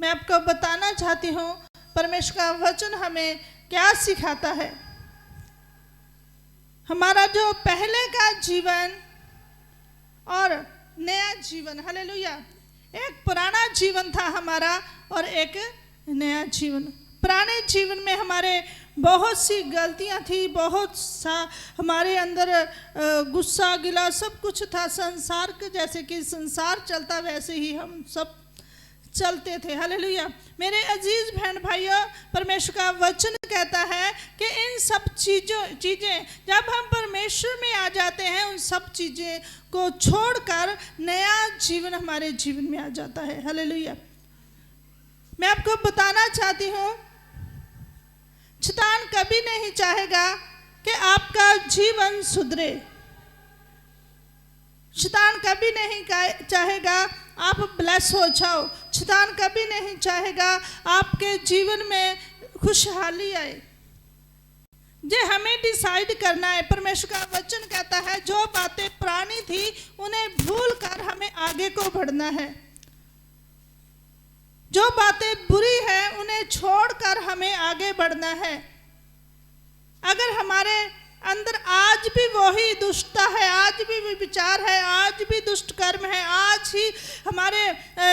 मैं आपको बताना चाहती हूँ परमेश्वर का वचन हमें क्या सिखाता है। हमारा जो पहले का जीवन और नया जीवन, हालेलुया, एक पुराना जीवन था हमारा और एक नया जीवन। पुराने जीवन में हमारे बहुत सी गलतियां थी, बहुत सा हमारे अंदर गुस्सा गिला सब कुछ था। संसार के जैसे कि संसार चलता वैसे ही हम सब चलते थे। हालेलुया। मेरे अजीज बहन भाइयों, परमेश्वर का वचन कहता है कि इन सब चीज़ें जब हम परमेश्वर में आ जाते हैं, उन सब चीज़ें को छोड़कर नया जीवन हमारे जीवन में आ जाता है। हालेलुया। मैं आपको बताना चाहती हूँ, शैतान कभी नहीं चाहेगा कि आपका जीवन सुधरे। शैतान कभी नहीं चाहेगा आप ब्लेस हो जाओ। शैतान कभी नहीं चाहेगा आपके जीवन में खुशहाली आए। ये हमें डिसाइड करना है। परमेश्वर का वचन कहता है जो बातें पुरानी थी उन्हें भूलकर हमें आगे को बढ़ना है। जो बातें बुरी हैं उन्हें छोड़कर हमें आगे बढ़ना है। अगर हमारे अंदर आज भी वही दुष्टता है, आज भी विचार है, आज भी दुष्ट कर्म है, आज ही हमारे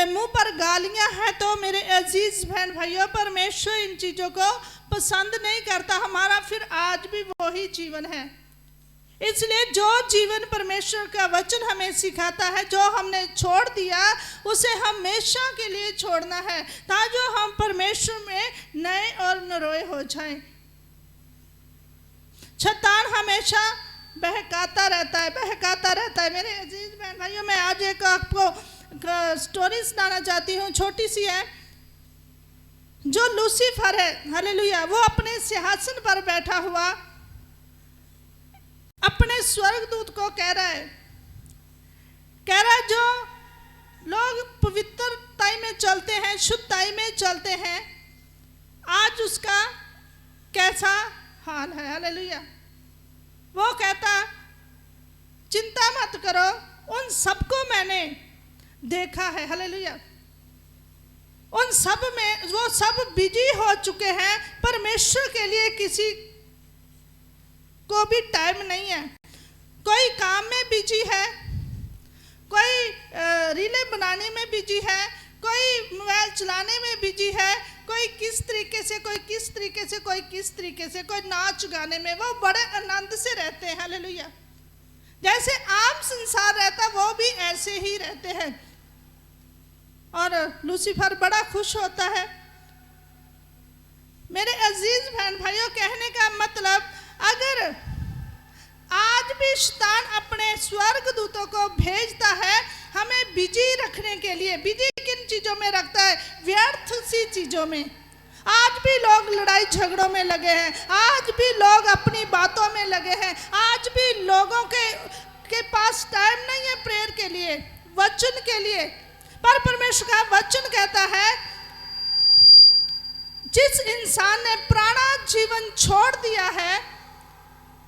मुंह पर गालियां हैं, तो मेरे अजीज बहन भाइयों, परमेश्वर इन चीज़ों को पसंद नहीं करता। हमारा फिर आज भी वही जीवन है। इसलिए जो जीवन परमेश्वर का वचन हमें सिखाता है, जो हमने छोड़ दिया उसे हमेशा के लिए छोड़ना है, ताकि हम परमेश्वर में नए और नरोए हो जाएं। शैतान हमेशा बहकाता रहता है। मेरे अजीज बहन भाइयों, मैं आज एक आपको स्टोरी सुनाना चाहती हूँ, छोटी सी है। जो लूसीफर है, हालेलुया, वो अपने सिंहासन पर बैठा हुआ अपने स्वर्गदूत को कह रहा है जो लोग पवित्रताई में चलते हैं, शुद्धताई में चलते हैं, आज उसका कैसा हाल है। हालेलुया। वो कहता चिंता मत करो, उन सबको मैंने देखा है। हालेलुया। उन सब में वो सब बिजी हो चुके हैं, परमेश्वर के लिए किसी को भी टाइम नहीं है। कोई काम में बिजी है, कोई रीलें बनाने में बिजी है, कोई मोबाइल चलाने में बिजी है, कोई किस तरीके से, कोई किस तरीके से, कोई किस तरीके से, कोई नाच गाने में। वो बड़े आनंद से रहते हैं। हालेलुया। जैसे आम संसार रहता वो भी ऐसे ही रहते हैं। और लूसीफर बड़ा खुश होता है। मेरे अजीज बहन भाइयों, कहने का मतलब, अगर आज भी शैतान अपने स्वर्गदूतों को भेजता है हमें बिजी रखने के लिए, बिजी किन चीज़ों में रखता है? व्यर्थ सी चीज़ों में। आज भी लोग लड़ाई झगड़ों में लगे हैं, आज भी लोग अपनी बातों में लगे हैं, आज भी लोगों के पास टाइम नहीं है प्रेयर के लिए, वचन के लिए। पर परमेश्वर का वचन कहता है जिस इंसान ने पुराना जीवन छोड़ दिया है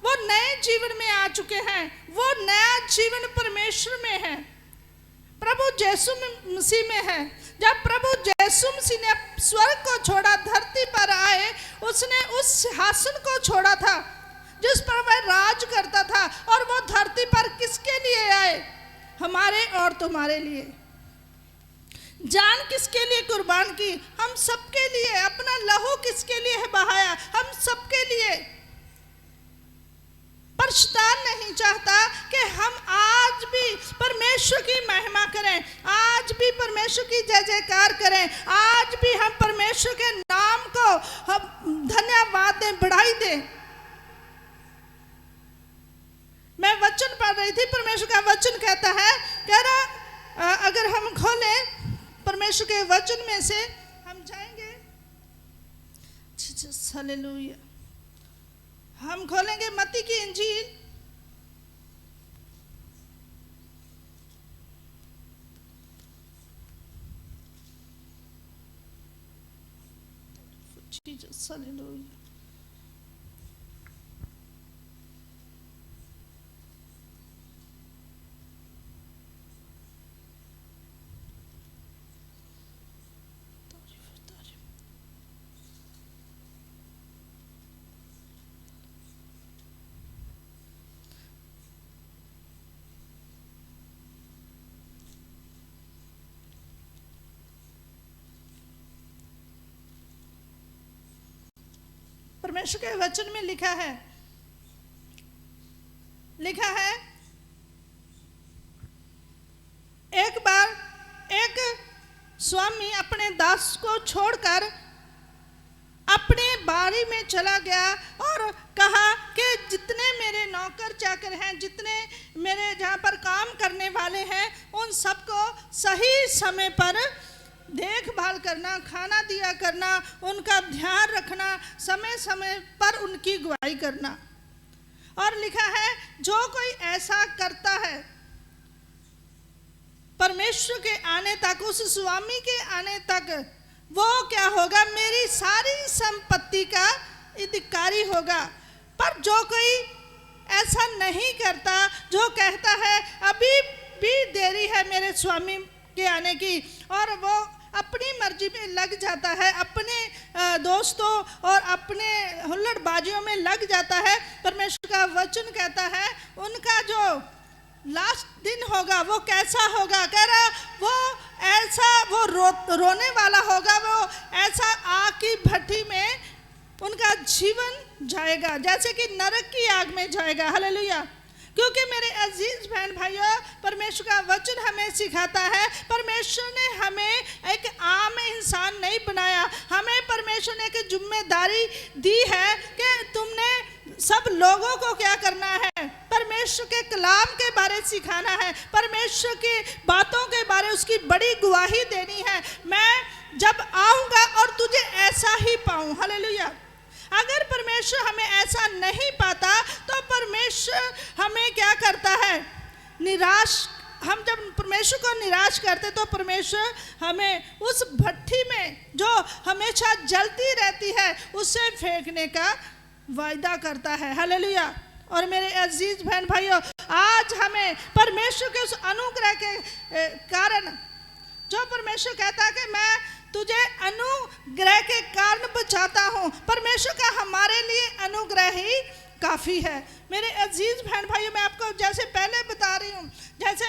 वो नए जीवन में आ चुके हैं। वो नया जीवन परमेश्वर में है, प्रभु यीशु मसीह में है। जब प्रभु यीशु मसीह ने स्वर्ग को छोड़ा, धरती पर आए, उसने उस सिंहासन को छोड़ा था जिस पर वह राज करता था। और वो धरती पर किसके लिए आए? हमारे और तुम्हारे लिए। जान किसके लिए कुर्बान की? हम सबके लिए। अपना लहू किसके लिए बहाया? हम सबके लिए। पर शैतान नहीं चाहता कि हम आज भी परमेश्वर की महिमा करें, आज भी परमेश्वर की जय जयकार करें, आज भी हम परमेश्वर के नाम को हम धन्यवाद दें, बढ़ाई दें। मैं वचन पढ़ रही थी, परमेश्वर का वचन कहता है, कह रहा अगर हम खोलें परमेश्वर के वचन में से, हम जाएंगे, हालेलुया, हम खोलेंगे मत्ती की इंजील, हालेलुया। परमेश्वर के वचन में लिखा है एक बार एक स्वामी अपने दास को छोड़कर अपने बाड़ी में चला गया और कहा कि जितने मेरे नौकर चाकर हैं, जितने मेरे जहाँ पर काम करने वाले हैं, उन सबको सही समय पर देखभाल करना, खाना दिया करना, उनका ध्यान रखना, समय समय पर उनकी अगुवाई करना। और लिखा है जो कोई ऐसा करता है परमेश्वर के आने तक, उस स्वामी के आने तक, वो क्या होगा, मेरी सारी संपत्ति का अधिकारी होगा। पर जो कोई ऐसा नहीं करता, जो कहता है अभी भी देरी है मेरे स्वामी के आने की, और वो अपनी मर्जी में लग जाता है, अपने दोस्तों और अपने हुल्लड़बाजियों में लग जाता है, परमेश्वर का वचन कहता है उनका जो लास्ट दिन होगा वो कैसा होगा। कह रहा वो ऐसा, वो रोने वाला होगा, वो ऐसा आग की भट्टी में उनका जीवन जाएगा, जैसे कि नरक की आग में जाएगा। हालेलुया। क्योंकि मेरे अजीज बहन भाइयों, परमेश्वर का वचन हमें सिखाता है, परमेश्वर ने हमें एक आम इंसान नहीं बनाया, हमें परमेश्वर ने एक जिम्मेदारी दी है कि तुमने सब लोगों को क्या करना है, परमेश्वर के कलाम के बारे सिखाना है, परमेश्वर की बातों के बारे उसकी बड़ी गवाही देनी है। मैं जब आऊंगा और तुझे ऐसा ही पाऊं। हालेलुया। अगर परमेश्वर हमें ऐसा नहीं पाता तो परमेश्वर हमें क्या करता है, निराश। हम जब परमेश्वर को निराश करते तो परमेश्वर हमें उस भट्टी में जो हमेशा जलती रहती है उससे फेंकने का वायदा करता है। हालेलुया। और मेरे अजीज बहन भाइयों, आज हमें परमेश्वर के उस अनुग्रह के कारण, जो परमेश्वर कहता है कि मैं तुझे अनुग्रह के कारण बचाता हूँ, परमेश्वर का हमारे लिए अनुग्रह ही काफ़ी है। मेरे अजीज बहन भाइयों, मैं आपको जैसे पहले बता रही हूँ, जैसे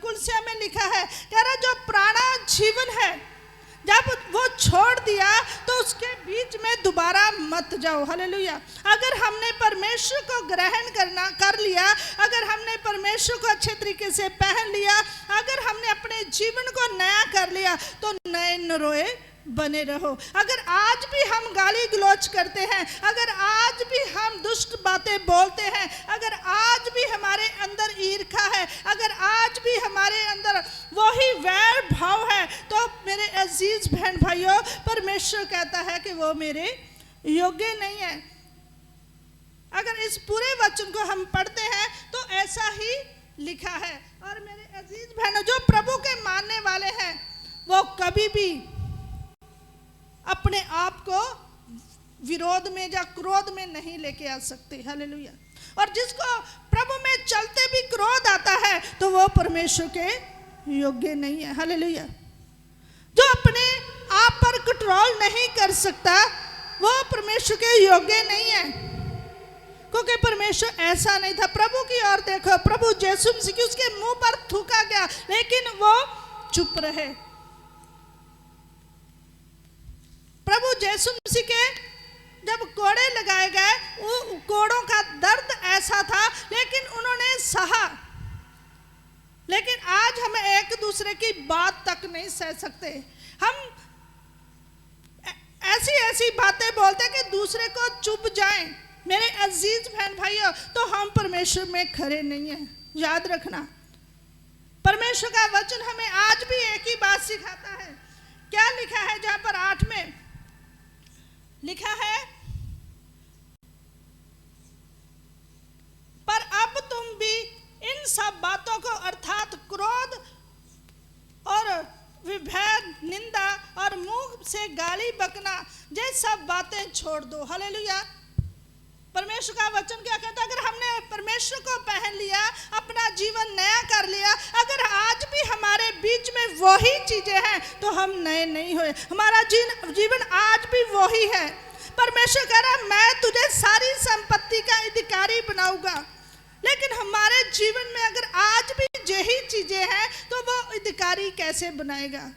कुलसिया में लिखा है, कह रहा जो पुराना जीवन है जब वो छोड़ दिया तो उसके बीच में दोबारा मत जाओ। हालेलुया। अगर हमने परमेश्वर को ग्रहण कर लिया, अगर हमने परमेश्वर को अच्छे तरीके से पहन लिया, अगर हमने अपने जीवन को नया कर लिया तो नए नरोए बने रहो। अगर आज भी हम गाली गलौज करते हैं, अगर आज भी हम दुष्ट बातें बोलते हैं, अगर आज भी हमारे अंदर ईर्ष्या है, अगर आज भी हमारे अंदर वही वैर भाव है, तो मेरे अजीज बहन भाइयों, परमेश्वर कहता है कि वो मेरे योग्य नहीं है। अगर इस पूरे वचन को हम पढ़ते हैं तो ऐसा ही लिखा है। और मेरे अजीज बहनों, जो प्रभु के मानने वाले हैं वो कभी भी अपने आप को विरोध में या क्रोध में नहीं लेके आ सकते। हालेलुया। और जिसको प्रभु में चलते भी क्रोध आता है तो वो परमेश्वर के योग्य नहीं है। हालेलुया। जो अपने आप पर कंट्रोल नहीं कर सकता वो परमेश्वर के योग्य नहीं है, क्योंकि परमेश्वर ऐसा नहीं था। प्रभु की ओर देखो, प्रभु यीशु मसीह, उसके मुंह पर थूका गया लेकिन वो चुप रहे। प्रभु यीशु मसीह के जब कोड़े लगाए गए, वो कोड़ों का दर्द ऐसा था लेकिन उन्होंने सहा। लेकिन आज हम एक दूसरे की बात तक नहीं सह सकते। हम ऐसी ऐसी बातें बोलते कि दूसरे को चुप जाएं। मेरे अजीज बहन भाइयों, तो हम परमेश्वर में खरे नहीं हैं। याद रखना, परमेश्वर का वचन हमें आज भी एक ही बात सिखाता है। क्या लिखा है, जहां पर 8 में लिखा है, पर अब तुम भी इन सब बातों को, अर्थात क्रोध और विभेद, निंदा और मुंह से गाली बकना, ये सब बातें छोड़ दो। हालेलुया। परमेश्वर का वचन क्या कहता है, अगर हमने परमेश्वर को पहन लिया, अपना जीवन नया कर लिया, अगर आज भी हमारे बीच में वही चीजें हैं तो हम नए नहीं हुए। हमारा जीवन आज भी वही है। परमेश्वर कह रहा मैं तुझे सारी संपत्ति का अधिकारी बनाऊंगा, लेकिन हमारे जीवन में अगर आज भी यही चीजें हैं तो वो अधिकारी कैसे बनाएगा?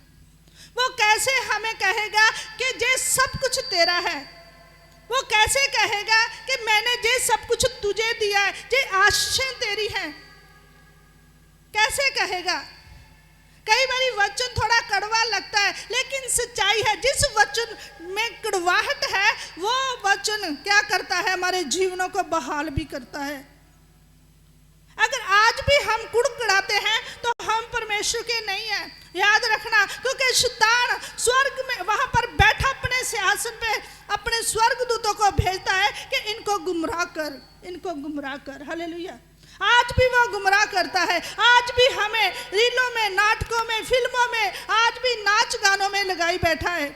वो कैसे हमें कहेगा कि ये सब कुछ तेरा है? वो कैसे कहेगा कि मैंने ये सब कुछ तुझे दिया है, ये आशीषें तेरी हैं? कैसे कहेगा? कई बारी वचन थोड़ा कड़वा लगता है, लेकिन सच्चाई है। जिस वचन में कड़वाहट है, वो वचन क्या करता है? हमारे जीवनों को बहाल भी करता है। अगर आज भी हम कुड़कुड़ाते हैं तो हम परमेश्वर के नहीं हैं, याद रखना। क्योंकि शैतान स्वर्ग में वहां पर बैठा अपने सिंहासन पे अपने स्वर्गदूतों को भेजता है कि इनको गुमराह कर, इनको गुमराह कर। हालेलुया। आज भी वो गुमराह करता है। आज भी हमें रीलों में, नाटकों में, फिल्मों में, आज भी नाच गानों में लगाई बैठा है।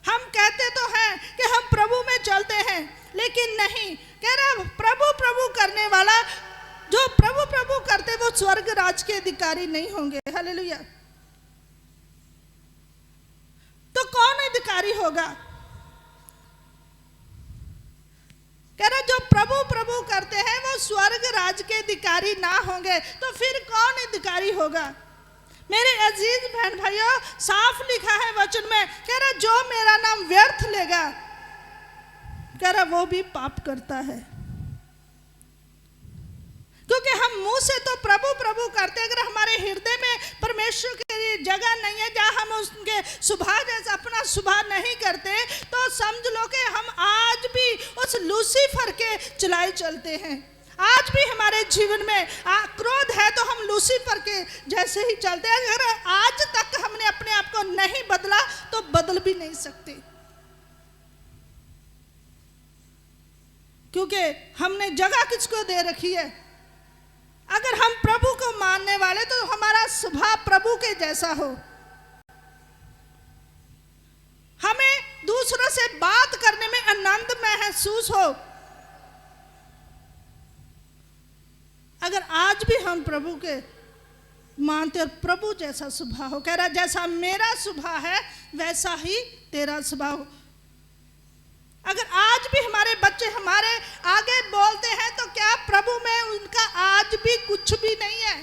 हम कहते तो हैं कि हम प्रभु में चलते हैं, लेकिन नहीं। कह रहा प्रभु प्रभु करने वाला, जो प्रभु प्रभु करते वो स्वर्ग राज के अधिकारी नहीं होंगे। हालेलुया। तो कौन अधिकारी होगा? कह रहा जो प्रभु प्रभु करते हैं वो स्वर्ग राज के अधिकारी ना होंगे, तो फिर कौन अधिकारी होगा? मेरे अजीज बहन भाइयों, साफ लिखा है वचन में, कह रहा जो मेरा नाम व्यर्थ लेगा, कह रहा वो भी पाप करता है। क्योंकि हम मुंह से तो प्रभु प्रभु करते, अगर हमारे हृदय में परमेश्वर की जगह नहीं है, जहाँ हम उनके स्वभाव जैसा अपना स्वभाव नहीं करते, तो समझ लो कि हम आज भी उस लूसीफर के चलाए चलते हैं। आज भी हमारे जीवन में क्रोध है तो हम लूसीफर के जैसे ही चलते हैं। अगर आज तक हमने अपने आप को नहीं बदला तो बदल भी नहीं सकते, क्योंकि हमने जगह किसको दे रखी है? अगर हम प्रभु को मानने वाले तो हमारा स्वभाव प्रभु के जैसा हो, हमें दूसरों से बात करने में आनंद महसूस हो। अगर आज भी हम प्रभु के मानते और प्रभु जैसा स्वभाव हो, कह रहा जैसा मेरा स्वभाव है वैसा ही तेरा स्वभाव हो। अगर आज भी हमारे बच्चे हमारे आगे बोलते हैं तो क्या प्रभु में उनका आज भी कुछ भी नहीं है?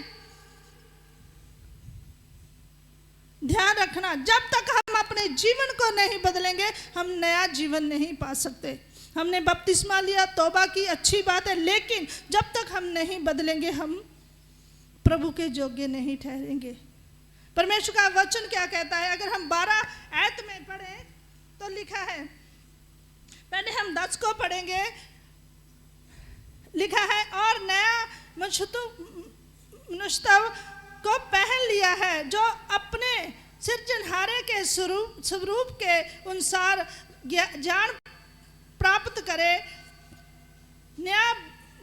ध्यान रखना, जब तक हम अपने जीवन को नहीं बदलेंगे हम नया जीवन नहीं पा सकते। हमने बपतिस्मा लिया, तौबा की, अच्छी बात है, लेकिन जब तक हम नहीं बदलेंगे हम प्रभु के योग्य नहीं ठहरेंगे। परमेश्वर का वचन क्या कहता है? अगर हम 12 आयत में पढ़ें तो लिखा है, पहले हम 10 को पढ़ेंगे। लिखा है और नया मनुष्यत्व को पहन लिया है, जो अपने सृजनहारे के स्वरूप के अनुसार ज्ञान प्राप्त करे, नया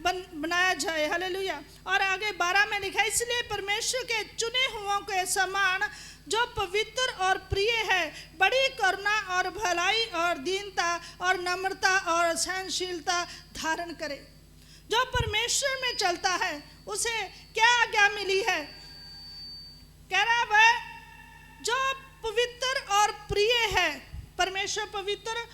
बनाया जाए। हालेलुया। और आगे 12 में लिखा है, इसलिए परमेश्वर के चुने हुओं के समान जो पवित्र और प्रिय है, बड़ी करुणा और भलाई और दीनता और नम्रता और सहनशीलता धारण करे। जो परमेश्वर में चलता है उसे क्या आज्ञा मिली है? कह रहा वह जो पवित्र और प्रिय है। परमेश्वर पवित्र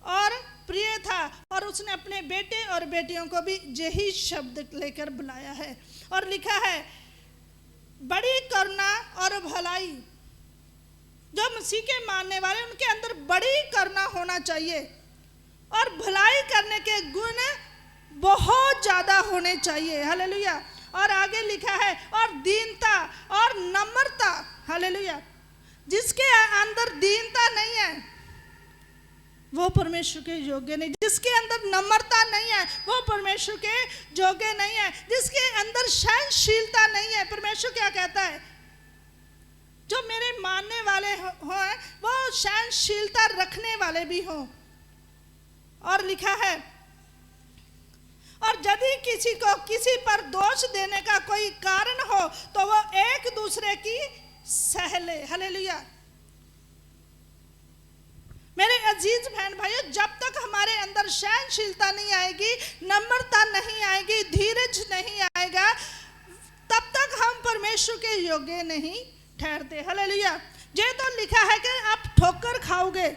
और प्रिय था और उसने अपने बेटे और बेटियों को भी यही शब्द लेकर बुलाया है। और लिखा है बड़ी करुणा और भलाई। जो मसीह के मानने वाले उनके अंदर बड़ी करुणा होना चाहिए और भलाई करने के गुण बहुत ज्यादा होने चाहिए। हालेलुया। और आगे लिखा है और दीनता और नम्रता। हालेलुया। जिसके अंदर दीनता नहीं है वो परमेश्वर के योग्य नहीं। जिसके अंदर नम्रता नहीं है वो परमेश्वर के योग्य नहीं है। जिसके अंदर सहनशीलता नहीं है, परमेश्वर क्या कहता है? जो मेरे मानने वाले हों वो सहनशीलता रखने वाले भी हों। और लिखा है और यदि किसी को किसी पर दोष देने का कोई कारण हो तो वो एक दूसरे की सह ले। हालेलुया। मेरे अजीज बहन भाइयों, जब तक हमारे अंदर सहनशीलता नहीं आएगी, नम्रता नहीं आएगी, धीरज नहीं आएगा, तब तक हम परमेश्वर के योग्य नहीं ठहरते। हालेलुया। ये तो लिखा है कि आप ठोकर खाओगे,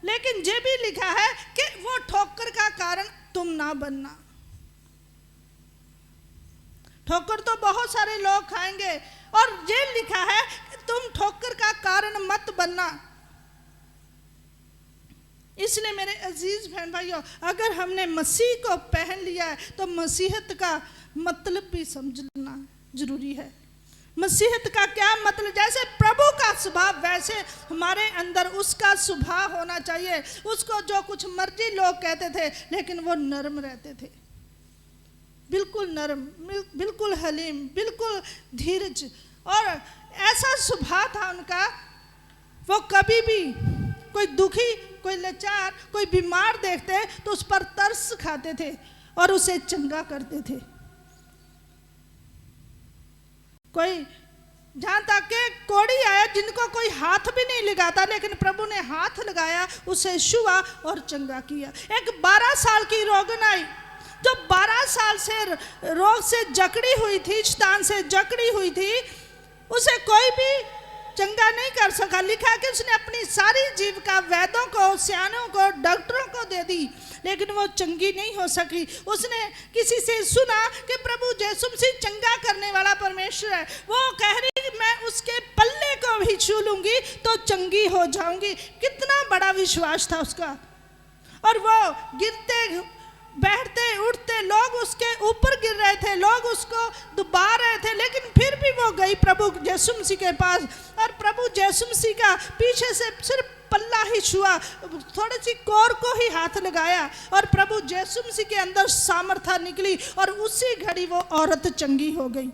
लेकिन ये भी लिखा है कि वो ठोकर का कारण तुम ना बनना। ठोकर तो बहुत सारे लोग खाएंगे और ये लिखा है कि तुम ठोकर का कारण मत बनना। इसलिए मेरे अजीज बहन भाइयों, अगर हमने मसीह को पहन लिया है तो मसीहत का मतलब भी समझना जरूरी है। मसीहत का क्या मतलब? जैसे प्रभु का स्वभाव वैसे हमारे अंदर उसका स्वभाव होना चाहिए। उसको जो कुछ मर्जी लोग कहते थे, लेकिन वो नर्म रहते थे, बिल्कुल नर्म, बिल्कुल हलीम, बिल्कुल धीरज, और ऐसा स्वभाव था उनका। वो कभी भी कोई दुखी, कोई लाचार, कोई बीमार देखते तो उस पर तरस खाते थे और उसे चंगा करते थे। कोई जहाँ तक के कोढ़ी आया जिनको कोई हाथ भी नहीं लगाता, लेकिन प्रभु ने हाथ लगाया, उसे छुआ और चंगा किया। एक 12 साल की रोगनाई, जो 12 साल से रोग से जकड़ी हुई थी, शैतान से जकड़ी हुई थी, उसे कोई भी चंगा नहीं कर सका। लिखा कि उसने अपनी सारी जीविका वैद्यों को, सियानों को, डॉक्टरों को दे दी, लेकिन वो चंगी नहीं हो सकी। उसने किसी से सुना कि प्रभु यीशु मसीह चंगा करने वाला परमेश्वर है। वो कह रही मैं उसके पल्ले को भी छू लूंगी तो चंगी हो जाऊंगी। कितना बड़ा विश्वास था उसका। और वो गिरते बैठते उठते, लोग उसके ऊपर गिर रहे थे, लोग उसको दबा रहे थे, लेकिन फिर भी वो गई प्रभु यीशु मसीह के पास, और प्रभु यीशु मसीह का पीछे से सिर्फ पल्ला ही छुआ, थोड़ी सी कोर को ही हाथ लगाया, और प्रभु यीशु मसीह के अंदर सामर्थ्य निकली, और उसी घड़ी वो औरत चंगी हो गई।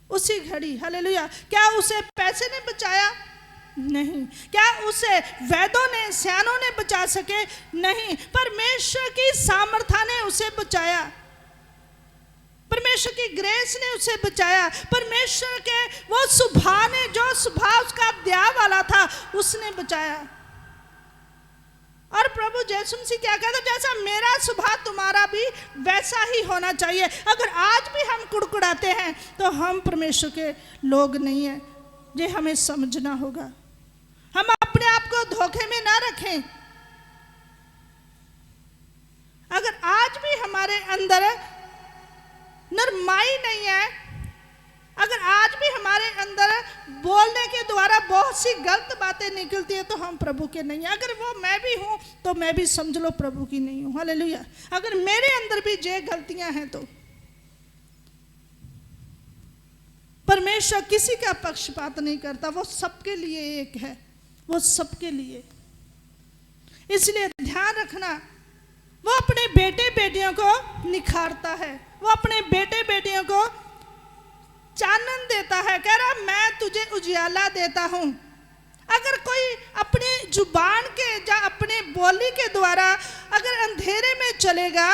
उसी घड़ी। हालेलुया। क्या उसे पैसे ने बचाया? नहीं। क्या उसे वैद्यों ने, सियानों ने बचा सके? नहीं। परमेश्वर की सामर्थ्य ने उसे बचाया, परमेश्वर की ग्रेस ने उसे बचाया, परमेश्वर के वो स्वभाव ने, जो स्वभाव उसका दया वाला था, उसने बचाया। और प्रभु यीशु मसीह क्या कहता? जैसा मेरा स्वभाव तुम्हारा भी वैसा ही होना चाहिए। अगर आज भी हम कुड़कुड़ाते हैं तो हम परमेश्वर के लोग नहीं हैं। ये हमें समझना होगा। हम अपने आप को धोखे में ना रखें। अगर आज भी हमारे अंदर नरमाई नहीं है, अगर आज भी हमारे अंदर बोलने के द्वारा बहुत सी गलत बातें निकलती है, तो हम प्रभु के नहीं हैं। अगर वो मैं भी हूं तो मैं भी समझ लो प्रभु की नहीं हूं। हालेलुया। अगर मेरे अंदर भी ये गलतियां हैं तो परमेश्वर किसी का पक्षपात नहीं करता। वो सबके लिए एक है, वो सबके लिए। इसलिए ध्यान रखना, वो अपने बेटे बेटियों को निखारता है, वो अपने बेटे बेटियों को चानन देता है। कह रहा मैं तुझे उजियाला देता हूं। अगर कोई अपनी जुबान के या अपने बोली के द्वारा अगर अंधेरे में चलेगा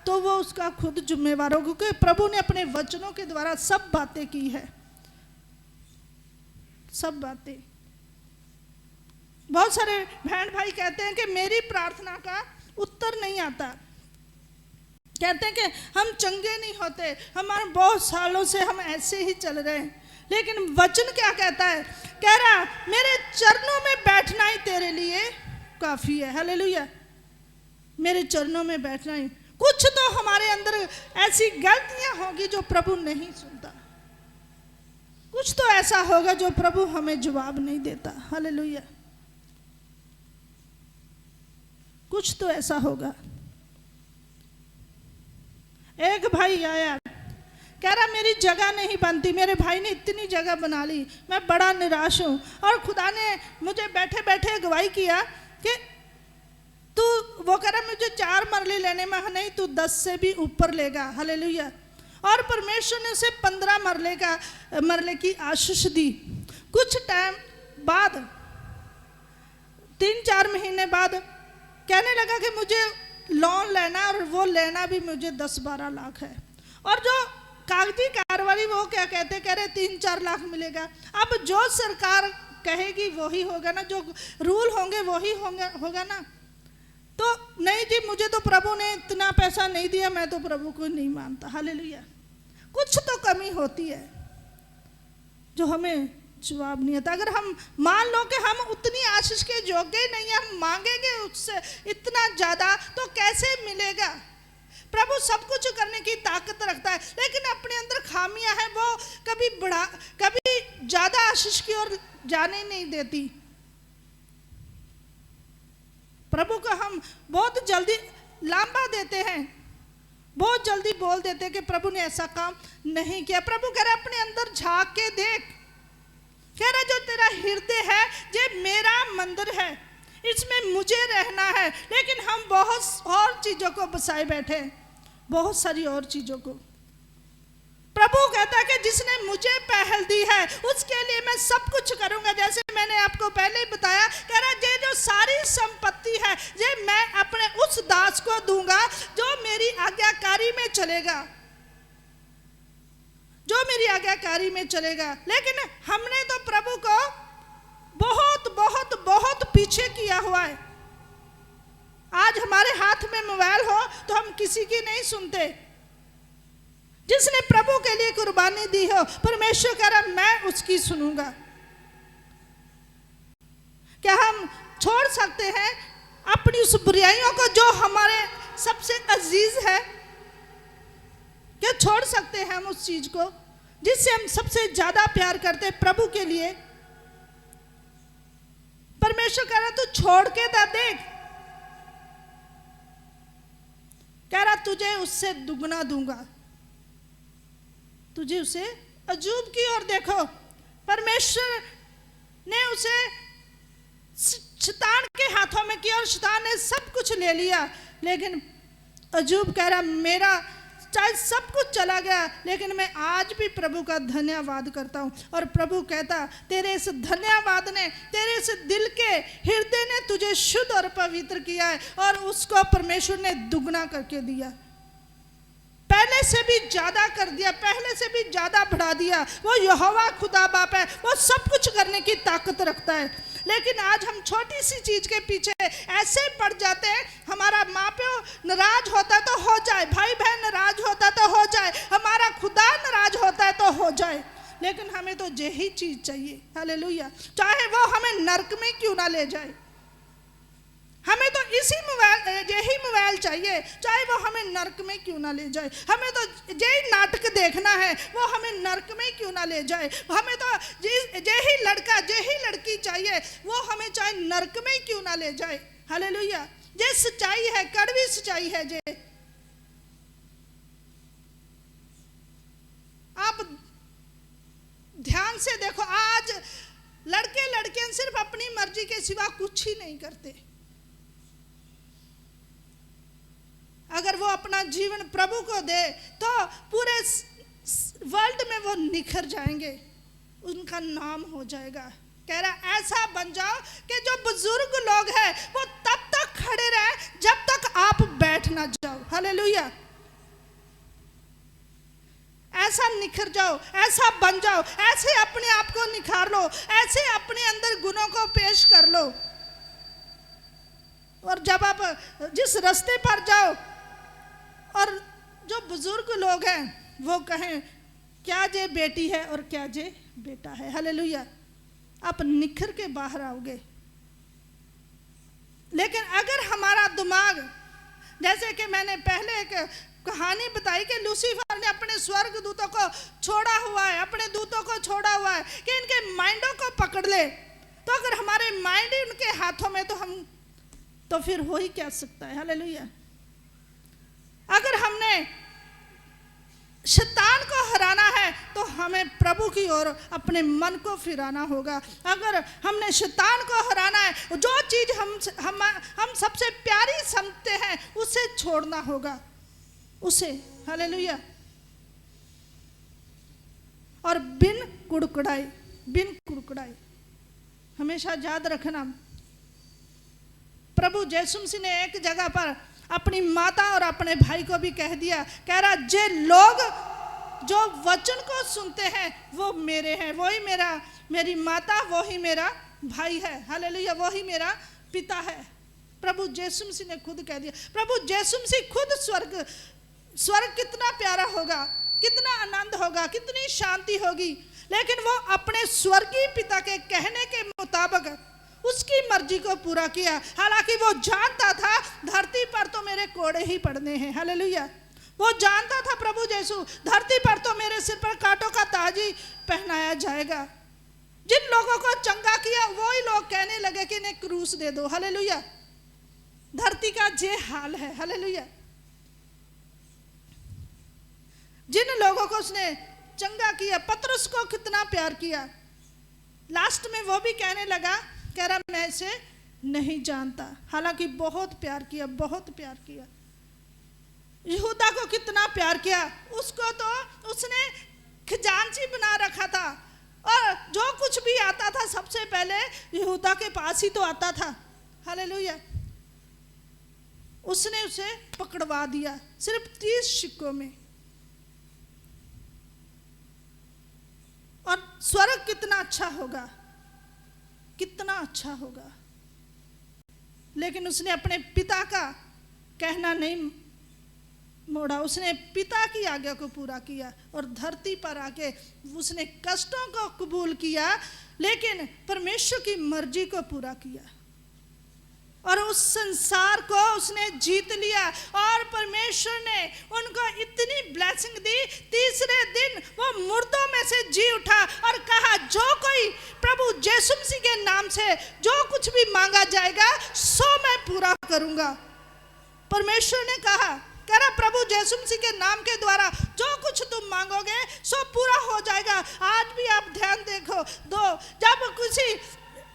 तो वो उसका खुद जिम्मेवार होगा, क्योंकि प्रभु ने अपने वचनों के द्वारा सब बातें की है, सब बातें। बहुत सारे बहन भाई कहते हैं कि मेरी प्रार्थना का उत्तर नहीं आता, कहते हैं कि हम चंगे नहीं होते, हमारे बहुत सालों से हम ऐसे ही चल रहे हैं। लेकिन वचन क्या कहता है? कह रहा मेरे चरणों में बैठना ही तेरे लिए काफी है। हालेलुया। मेरे चरणों में बैठना ही। कुछ तो हमारे अंदर ऐसी गलतियां होगी जो प्रभु नहीं सुनता, कुछ तो ऐसा होगा जो प्रभु हमें जवाब नहीं देता। हालेलुया। कुछ तो ऐसा होगा। एक भाई आया, कह रहा मेरी जगह नहीं बनती, मेरे भाई ने इतनी जगह बना ली, मैं बड़ा निराश हूँ। और खुदा ने मुझे बैठे बैठे अगुवाई किया कि तू, वो कह रहा मुझे 4 मरले लेने में नहीं, तू 10 से भी ऊपर लेगा। हालेलुया। और परमेश्वर ने उसे 15 मरले की आशीष दी। कुछ टाइम बाद, 3-4 महीने बाद कहने लगा कि मुझे लोन लेना, और वो लेना भी मुझे 10-12 लाख है। और जो कागजी कार्रवाई वो क्या कहते, कह रहे 3-4 लाख मिलेगा। अब जो सरकार कहेगी वही होगा ना, जो रूल होंगे वही होगा ना। तो नहीं जी, मुझे तो प्रभु ने इतना पैसा नहीं दिया, मैं तो प्रभु को नहीं मानता। हालेलुया। कुछ तो कमी होती है जो हमें जवाब नहीं आता। अगर हम मान लो कि हम उतनी आशीष के योग्य नहीं है, हम मांगेंगे उससे इतना ज्यादा, तो कैसे मिलेगा? प्रभु सब कुछ करने की ताकत रखता है, लेकिन अपने अंदर खामियां हैं, वो कभी ज्यादा आशीष की ओर जाने नहीं देती। प्रभु को हम बहुत जल्दी लांबा देते हैं, बहुत जल्दी बोल देते हैं कि प्रभु ने ऐसा काम नहीं किया। प्रभु कह रहा अपने अंदर झांक के देख, कह रहा जो तेरा हृदय है ये मेरा मंदिर है, इसमें मुझे रहना है। लेकिन हम बहुत और चीजों को बसाए बैठे हैं, बहुत सारी और चीजों को। प्रभु कहता है कि जिसने मुझे पहल दी है उसके लिए मैं सब कुछ करूंगा। जैसे मैंने आपको पहले ही बताया, कह रहा ये जो सारी संपत्ति है ये मैं अपने उस दास को दूंगा जो मेरी आज्ञाकारी में चलेगा, जो मेरी आज्ञाकारी में चलेगा। लेकिन हमने तो प्रभु को बहुत बहुत बहुत पीछे किया हुआ है। आज हमारे हाथ में मोबाइल हो तो हम किसी की नहीं सुनते। जिसने प्रभु के लिए कुर्बानी दी हो, परमेश्वर कह रहा मैं उसकी सुनूंगा। क्या हम छोड़ सकते हैं अपनी उस बुराइयों को जो हमारे सबसे अजीज है? क्या छोड़ सकते हैं हम उस चीज को जिससे हम सबसे ज्यादा प्यार करते हैं प्रभु के लिए? परमेश्वर कह रहा तू छोड़ के दा देख, कह रहा तुझे उससे दुगना दूंगा, तुझे उसे अजूब की ओर देखो। परमेश्वर ने उसे शैतान के हाथों में किया और शैतान ने सब कुछ ले लिया। लेकिन अजूब कह रहा मेरा चाहे सब कुछ चला गया लेकिन मैं आज भी प्रभु का धन्यवाद करता हूँ। और प्रभु कहता तेरे इस धन्यवाद ने, तेरे इस दिल के हृदय ने तुझे शुद्ध और पवित्र किया है और उसको परमेश्वर ने दुगना करके दिया, पहले से भी ज्यादा कर दिया, पहले से भी ज्यादा बढ़ा दिया। वो यहोवा खुदा बाप है, वो सब कुछ करने की ताकत रखता है। लेकिन आज हम छोटी सी चीज के पीछे ऐसे पड़ जाते हैं। हमारा माँ प्यो नाराज होता है तो हो जाए, भाई बहन नाराज होता है तो हो जाए, हमारा खुदा नाराज होता है तो हो जाए, लेकिन हमें तो यही चीज चाहिए। हालेलुया। चाहे वो हमें नरक में क्यों ना ले जाए, हमें तो यही मोबाइल चाहिए, चाहे वो हमें नरक में क्यों ना ले जाए। हमें तो यही नाटक देखना है, वो हमें नरक में क्यों ना ले जाए। हमें तो यही लड़का यही लड़की चाहिए, वो हमें चाहे नरक में क्यों ना ले जाए। हालेलुया। ये सच्चाई है, कड़वी सच्चाई है। जे आप ध्यान से देखो, आज लड़के लड़कियां सिर्फ अपनी मर्जी के सिवा कुछ ही नहीं करते। अगर वो अपना जीवन प्रभु को दे तो पूरे वर्ल्ड में वो निखर जाएंगे, उनका नाम हो जाएगा। कह रहा ऐसा बन जाओ कि जो बुजुर्ग लोग हैं वो तब तक खड़े रहे जब तक आप बैठ ना जाओ। हालेलुया। ऐसा निखर जाओ, ऐसा बन जाओ, ऐसे अपने आप को निखार लो, ऐसे अपने अंदर गुणों को पेश कर लो। और जब आप जिस रास्ते पर जाओ और जो बुजुर्ग लोग हैं वो कहें क्या जे बेटी है और क्या जे बेटा है, हालेलुया, आप निखर के बाहर आओगे। लेकिन अगर हमारा दिमाग, जैसे कि मैंने पहले एक कहानी बताई कि लूसीफर ने अपने स्वर्ग दूतों को छोड़ा हुआ है, अपने दूतों को छोड़ा हुआ है कि इनके माइंडों को पकड़ ले। तो अगर हमारे माइंड ही उनके हाथों में तो फिर हो ही क्या सकता है। हालेलुया। अगर हमने शैतान को हराना है तो हमें प्रभु की ओर अपने मन को फिराना होगा। अगर हमने शैतान को हराना है, जो चीज हम सबसे प्यारी समझते हैं उसे छोड़ना होगा, उसे। हालेलुया। और बिन कुड़कुड़ाई हमेशा याद रखना, प्रभु यीशु मसीह ने एक जगह पर अपनी माता और अपने भाई को भी कह दिया, कह रहा जे लोग जो वचन को सुनते हैं वो मेरे हैं, वही मेरी माता, वही मेरा भाई है। हालेलुया। वही मेरा पिता है। प्रभु यीशु मसीह ने खुद कह दिया। प्रभु यीशु मसीह खुद स्वर्ग कितना प्यारा होगा, कितना आनंद होगा, कितनी शांति होगी। लेकिन वो अपने स्वर्गीय पिता के कहने के मुताबिक उसकी मर्जी को पूरा किया। हालांकि वो जानता था धरती पर तो मेरे कोड़े ही पड़ने हैं। हालेलुया। वो जानता था प्रभु यीशु धरती पर तो मेरे सिर पर कांटों का ताज ही पहनाया जाएगा। जिन लोगों को चंगा किया वही लोग कहने लगे कि इन्हें क्रूस दे दो। हालेलुया। धरती का ये हाल है। हालेलुया। जिन लोगों को उसने चंगा किया, पतरस को कितना प्यार किया, लास्ट में वो भी कहने लगा, कह रहा मैं इसे नहीं जानता। हालांकि बहुत प्यार किया, बहुत प्यार किया। यहूदा को कितना प्यार किया, उसको तो उसने खजांची बना रखा था और जो कुछ भी आता था सबसे पहले यहूदा के पास ही तो आता था। हालेलुया। उसने उसे पकड़वा दिया सिर्फ 30 सिक्कों में। और स्वर्ग कितना अच्छा होगा, कितना अच्छा होगा। लेकिन उसने अपने पिता का कहना नहीं मोड़ा, उसने पिता की आज्ञा को पूरा किया और धरती पर आके उसने कष्टों को कबूल किया, लेकिन परमेश्वर की मर्जी को पूरा किया और उस संसार को उसने जीत लिया। और परमेश्वर ने उनको इतनी ब्लेसिंग दी, तीसरे दिन वो मुर्दों में से जी उठा और कहा, जो कोई प्रभु यीशु मसीह के नाम से जो कुछ भी मांगा जाएगा सो मैं पूरा करूंगा। परमेश्वर ने कहा, कह रहा प्रभु यीशु मसीह के नाम के द्वारा जो कुछ तुम मांगोगे सो पूरा हो जाएगा। आज भी आप ध्यान देखो दो, जब किसी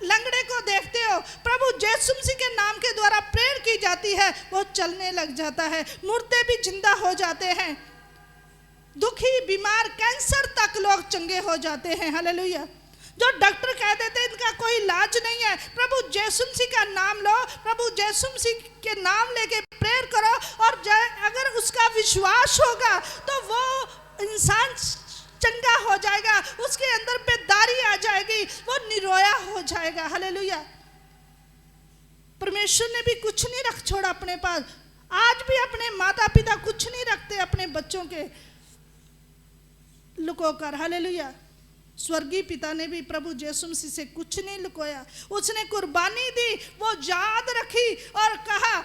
लंगड़े को देखते हो, प्रभु यीशु मसीह के नाम के द्वारा प्रेयर की जाती है, वो चलने लग जाता है, मुर्दे भी जिंदा हो जाते हैं, दुखी बीमार कैंसर तक लोग चंगे हो जाते हैं। हालेलुया। जो डॉक्टर कह देते हैं इनका कोई इलाज नहीं है, प्रभु यीशु मसीह का नाम लो, प्रभु यीशु मसीह के नाम लेके प्रेयर करो और अगर उसका विश्वास होगा तो वो इंसान चंगा हो जाएगा, उसके अंदर बेदारी आ जाएगी, वो निरोया हो जाएगा। हालेलुया। परमेश्वर ने भी कुछ नहीं रख छोड़ा अपने पास। आज भी अपने माता पिता कुछ नहीं रखते अपने बच्चों के लुको कर। हालेलुया। स्वर्गीय पिता ने भी प्रभु यीशु मसीह से कुछ नहीं लुकोया, उसने कुर्बानी दी, वो याद रखी और कहा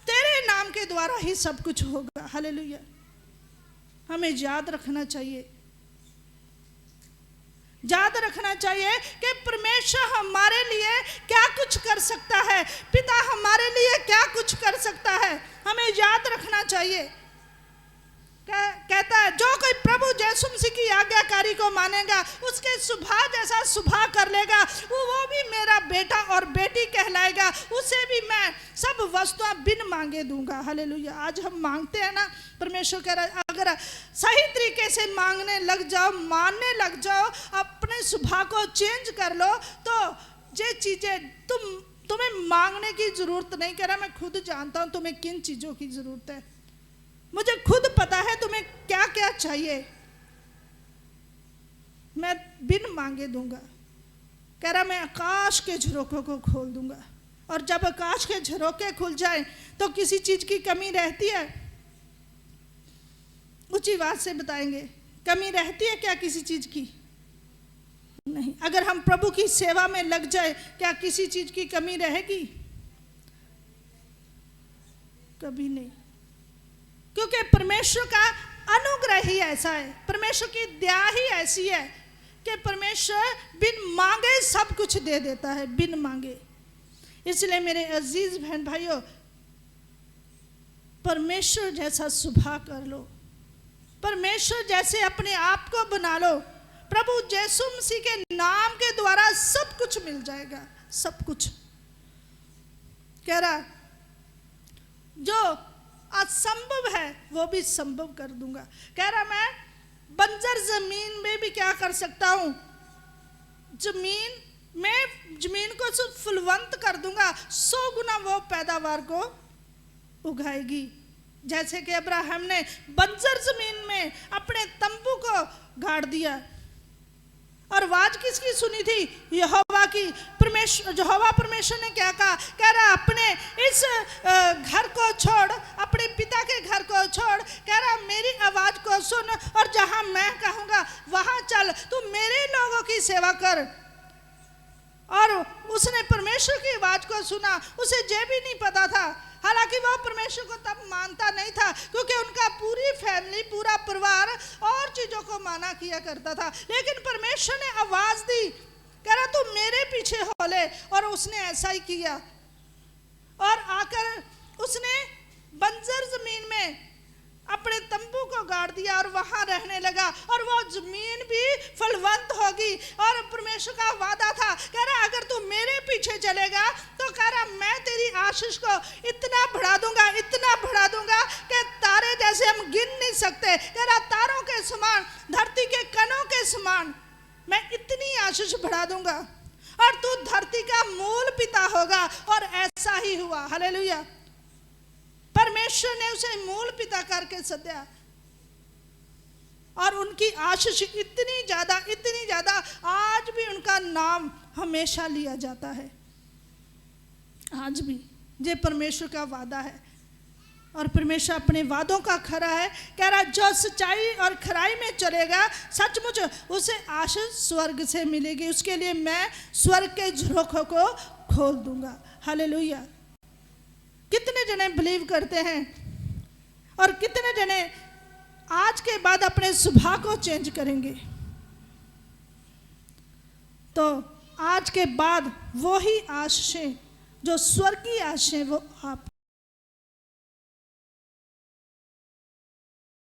तेरे नाम के द्वारा ही सब कुछ होगा। हालेलुया। हमें याद रखना चाहिए, याद रखना चाहिए कि परमेश्वर हमारे लिए क्या कुछ कर सकता है, पिता हमारे लिए क्या कुछ कर सकता है, हमें याद रखना चाहिए। कहता है जो कोई प्रभु यीशु मसीह की आज्ञाकारी को मानेगा उसके सुबह जैसा सुबह कर लेगा, वो भी मेरा बेटा और बेटी कहलाएगा, उसे भी मैं सब वस्तुएं बिन मांगे दूंगा। हालेलुया। आज हम मांगते हैं ना, परमेश्वर कह रहा है अगर सही तरीके से मांगने लग जाओ, मानने लग जाओ, अपने सुबह को चेंज कर लो, तो ये चीजें तुम्हें मांगने की जरूरत नहीं। कह रहा मैं खुद जानता हूं तुम्हें किन चीजों की जरूरत है, मुझे खुद पता है तुम्हें क्या क्या चाहिए, मैं बिन मांगे दूंगा। कह रहा मैं आकाश के झरोकों को खोल दूंगा, और जब आकाश के झरोके खुल जाए तो किसी चीज की कमी रहती है? ऊंची बात से बताएंगे, कमी रहती है क्या किसी चीज की? नहीं। अगर हम प्रभु की सेवा में लग जाए क्या किसी चीज की कमी रहेगी? कभी नहीं, क्योंकि परमेश्वर का अनुग्रह ही ऐसा है, परमेश्वर की दया ही ऐसी है कि परमेश्वर बिन मांगे सब कुछ दे देता है, बिन मांगे। इसलिए मेरे अजीज बहन भाइयों, परमेश्वर जैसा सुबह कर लो, परमेश्वर जैसे अपने आप को बना लो। प्रभु यीशु मसीह के नाम के द्वारा सब कुछ मिल जाएगा, सब कुछ। कह रहा जो असंभव है वो भी संभव कर दूंगा। कह रहा मैं बंजर जमीन में भी क्या कर सकता हूं, जमीन को फुलवंत कर दूंगा, 100 गुना वो पैदावार को उगाएगी। जैसे कि अब्राहम ने बंजर जमीन में अपने तंबू को गाड़ दिया, और आवाज किसकी सुनी थी? यहोवा की। यहोवा परमेश्वर ने क्या कहा? कह रहा अपने इस घर को छोड़, अपने पिता के घर को छोड़, कह रहा मेरी आवाज को सुन और जहां मैं कहूंगा वहां चल, तू मेरे लोगों की सेवा कर। और उसने परमेश्वर की आवाज को सुना, उसे ये भी नहीं पता था, हालांकि वह परमेश्वर को तब मानता नहीं था क्योंकि उनका पूरी फैमिली, पूरा परिवार और चीजों को माना किया करता था। लेकिन परमेश्वर ने आवाज दी, कह रहा तू मेरे पीछे हो ले, और उसने ऐसा ही किया। और आकर उसने बंजर जमीन में अपने तंबू को गाड़ दिया और वहां रहने लगा, और वो जमीन भी फलवंत होगी। और परमेश्वर का वादा था, कह रहा अगर तू मेरे पीछे चलेगा तो कह रहा मैं तेरी आशीष को इतना बढ़ा दूंगा, इतना बढ़ा दूंगा कि तारे जैसे हम गिन नहीं सकते। कह रहा तारों के समान, धरती के कणों के समान मैं इतनी आशीष बढ़ा दूंगा, और तू धरती का मूल पिता होगा। और ऐसा ही हुआ। हालेलुया। परमेश्वर ने उसे मूल पिता करके सद्या, और उनकी आशीष इतनी ज्यादा आज भी उनका नाम हमेशा लिया जाता है। आज भी ये परमेश्वर का वादा है, और परमेश्वर अपने वादों का खरा है। कह रहा जो सच्चाई और खराई में चलेगा सचमुच उसे आशीष स्वर्ग से मिलेगी, उसके लिए मैं स्वर्ग के झरोखों को खोल दूंगा। हालेलुया। कितने जने बिलीव करते हैं, और कितने जने आज के बाद अपने स्वभाव को चेंज करेंगे? तो आज के बाद वो ही आशीषें जो स्वर्गीय आशीषें वो आप